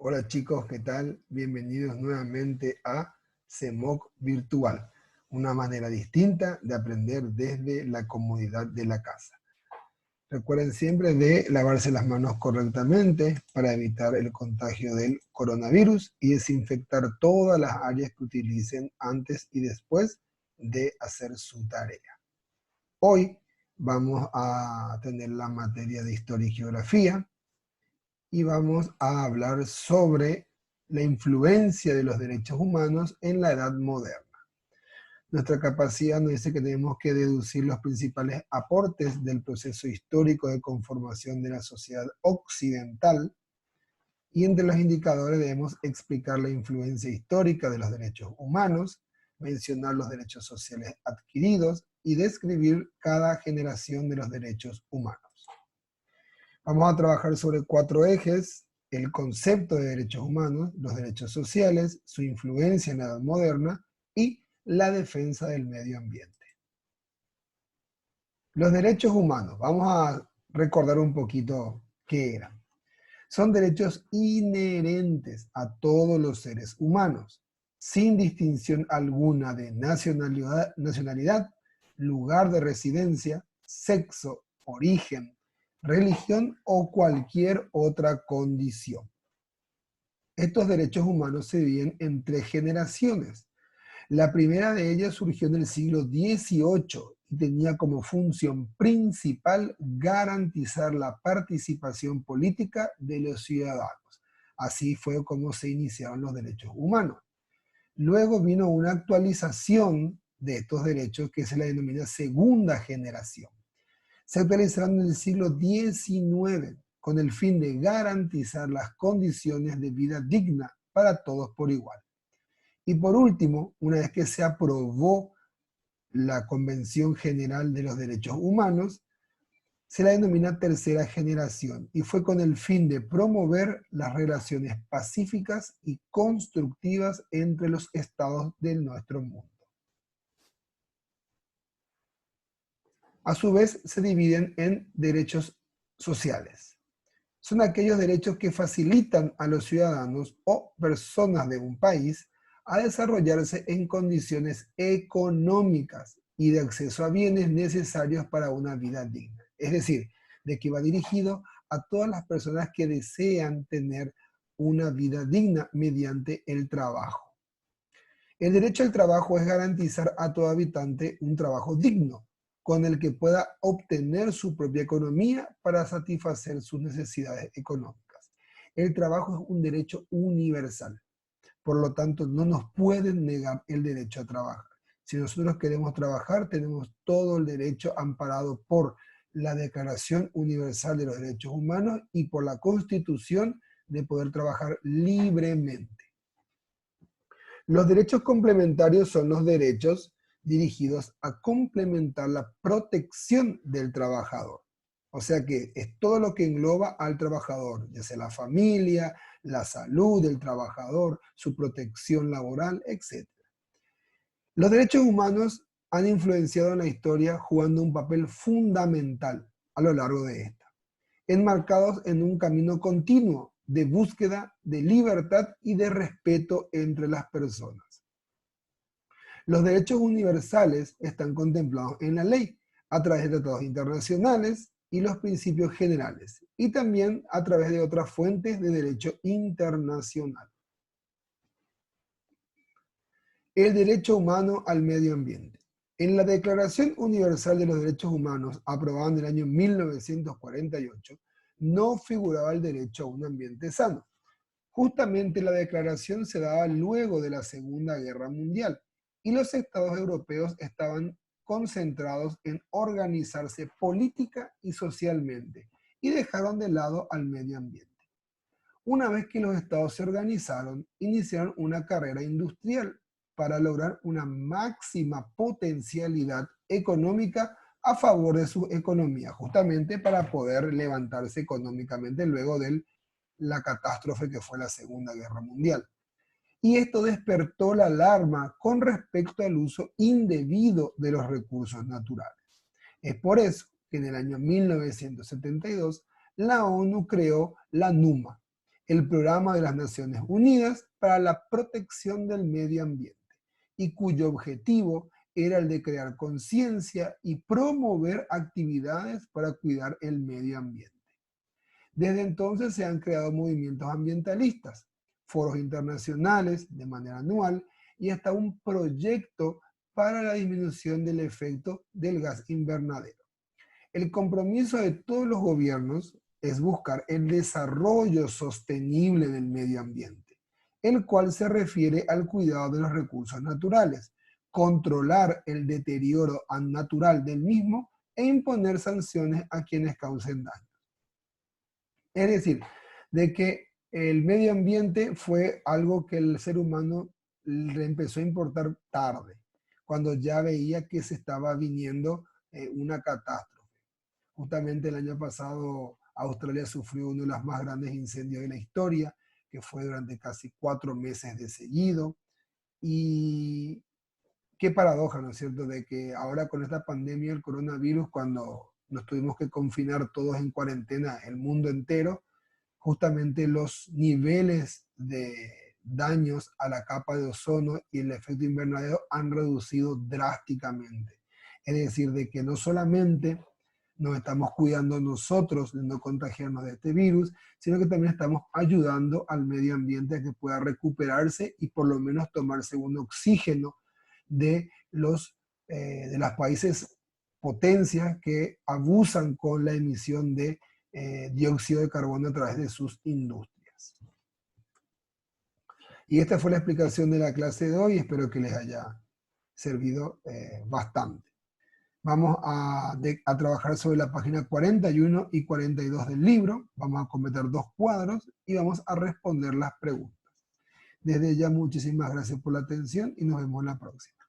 Hola chicos, ¿qué tal? Bienvenidos nuevamente a CEMOC Virtual, una manera distinta de aprender desde la comodidad de la casa. Recuerden siempre de lavarse las manos correctamente para evitar el contagio del coronavirus y desinfectar todas las áreas que utilicen antes y después de hacer su tarea. Hoy vamos a tener la materia de Historia y Geografía, y vamos a hablar sobre la influencia de los derechos humanos en la edad moderna. Nuestra capacidad nos dice que tenemos que deducir los principales aportes del proceso histórico de conformación de la sociedad occidental, y entre los indicadores debemos explicar la influencia histórica de los derechos humanos, mencionar los derechos sociales adquiridos y describir cada generación de los derechos humanos. Vamos a trabajar sobre 4 ejes: el concepto de derechos humanos, los derechos sociales, su influencia en la edad moderna y la defensa del medio ambiente. Los derechos humanos, vamos a recordar un poquito qué eran. Son derechos inherentes a todos los seres humanos, sin distinción alguna de nacionalidad, lugar de residencia, sexo, origen, religión o cualquier otra condición. Estos derechos humanos se dividen en 3 generaciones. La primera de ellas surgió en el siglo XVIII y tenía como función principal garantizar la participación política de los ciudadanos. Así fue como se iniciaron los derechos humanos. Luego vino una actualización de estos derechos que se la denomina segunda generación. Se actualizaron en el siglo XIX con el fin de garantizar las condiciones de vida digna para todos por igual. Y por último, una vez que se aprobó la Convención General de los Derechos Humanos, se la denomina tercera generación y fue con el fin de promover las relaciones pacíficas y constructivas entre los estados de nuestro mundo. A su vez, se dividen en derechos sociales. Son aquellos derechos que facilitan a los ciudadanos o personas de un país a desarrollarse en condiciones económicas y de acceso a bienes necesarios para una vida digna. Es decir, de que va dirigido a todas las personas que desean tener una vida digna mediante el trabajo. El derecho al trabajo es garantizar a todo habitante un trabajo digno, con el que pueda obtener su propia economía para satisfacer sus necesidades económicas. El trabajo es un derecho universal, por lo tanto no nos pueden negar el derecho a trabajar. Si nosotros queremos trabajar, tenemos todo el derecho amparado por la Declaración Universal de los Derechos Humanos y por la Constitución de poder trabajar libremente. Los derechos complementarios son los derechos dirigidos a complementar la protección del trabajador. O sea que es todo lo que engloba al trabajador, ya sea la familia, la salud del trabajador, su protección laboral, etc. Los derechos humanos han influenciado en la historia jugando un papel fundamental a lo largo de esta, enmarcados en un camino continuo de búsqueda de libertad y de respeto entre las personas. Los derechos universales están contemplados en la ley a través de tratados internacionales y los principios generales, y también a través de otras fuentes de derecho internacional. El derecho humano al medio ambiente. En la Declaración Universal de los Derechos Humanos, aprobada en el año 1948, no figuraba el derecho a un ambiente sano. Justamente la declaración se daba luego de la Segunda Guerra Mundial y los estados europeos estaban concentrados en organizarse política y socialmente y dejaron de lado al medio ambiente. Una vez que los estados se organizaron, iniciaron una carrera industrial para lograr una máxima potencialidad económica a favor de su economía, justamente para poder levantarse económicamente luego de la catástrofe que fue la Segunda Guerra Mundial. Y esto despertó la alarma con respecto al uso indebido de los recursos naturales. Es por eso que en el año 1972 la ONU creó la NUMA, el Programa de las Naciones Unidas para la Protección del Medio Ambiente, y cuyo objetivo era el de crear conciencia y promover actividades para cuidar el medio ambiente. Desde entonces se han creado movimientos ambientalistas, foros internacionales de manera anual y hasta un proyecto para la disminución del efecto del gas invernadero. El compromiso de todos los gobiernos es buscar el desarrollo sostenible del medio ambiente, el cual se refiere al cuidado de los recursos naturales, controlar el deterioro natural del mismo e imponer sanciones a quienes causen daño. Es decir, de que el medio ambiente fue algo que el ser humano le empezó a importar tarde, cuando ya veía que se estaba viniendo una catástrofe. Justamente el año pasado Australia sufrió uno de los más grandes incendios de la historia, que fue durante casi 4 meses de seguido. Y qué paradoja, ¿no es cierto?, de que ahora con esta pandemia del coronavirus, cuando nos tuvimos que confinar todos en cuarentena, el mundo entero, justamente los niveles de daños a la capa de ozono y el efecto invernadero han reducido drásticamente. Es decir, de que no solamente nos estamos cuidando nosotros de no contagiarnos de este virus, sino que también estamos ayudando al medio ambiente a que pueda recuperarse y por lo menos tomarse un oxígeno de los países potencias que abusan con la emisión de dióxido de carbono a través de sus industrias. Y esta fue la explicación de la clase de hoy, espero que les haya servido bastante. Vamos a trabajar sobre la página 41 y 42 del libro, vamos a completar 2 cuadros y vamos a responder las preguntas. Desde ya, muchísimas gracias por la atención y nos vemos la próxima.